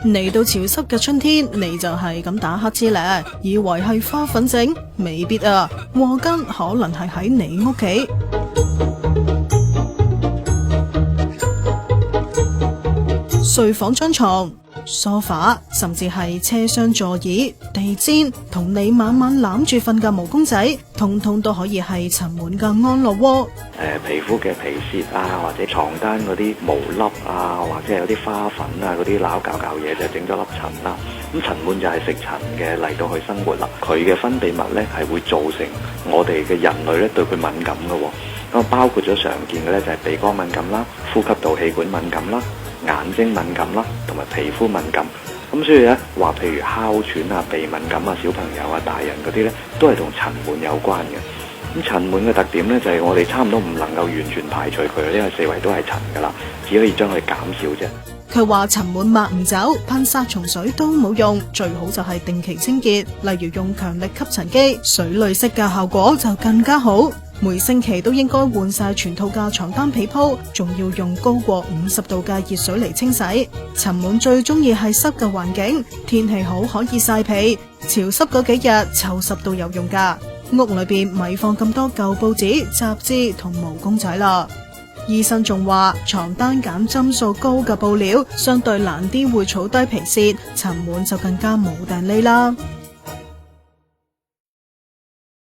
嚟到潮濕嘅春天，你就係咁打乞嗤咧，以為係花粉症？未必啊，禍根可能係喺你屋企。睡房張床、梳化，甚至係車廂座椅、地氈，同你晚晚攬住瞓嘅毛公仔，通通都可以係塵蟎嘅安樂窩。皮膚嘅皮屑啊，或者床單嗰啲毛粒啊，或者係有啲花粉啊，嗰啲撈搞嘢就整咗粒塵啦。咁塵蟎就係食塵嘅嚟到去生活啦。佢嘅分泌物咧係會造成我哋嘅人類咧對佢敏感嘅。咁包括咗常見嘅咧就係鼻哥敏感啦、呼吸道氣管敏感啦、眼睛敏感啦，同埋皮膚敏感。咁所以咧話，譬如哮喘啊、鼻敏感啊、小朋友啊、大人嗰啲咧，都係同塵蟎有關嘅。咁塵蟎嘅特點咧，就係我哋差唔多唔能夠完全排除佢，因為四圍都係塵噶啦，只可以將佢減少啫。佢話塵蟎抹唔走，噴殺蟲水都冇用，最好就係定期清潔，例如用強力吸塵機，水濾式嘅效果就更加好。每星期都應該換晒全套嘅床單被鋪，仲要用高過50度嘅熱水嚟清洗。塵蟎最中意係濕嘅環境，天氣好可以曬被，潮濕嗰幾日抽濕都有用噶。屋裏邊咪放咁多舊報紙、雜誌同毛公仔啦。醫生仲話，床單揀針數高嘅布料，相對難啲會儲低皮屑，塵蟎就更加冇埞匿啦。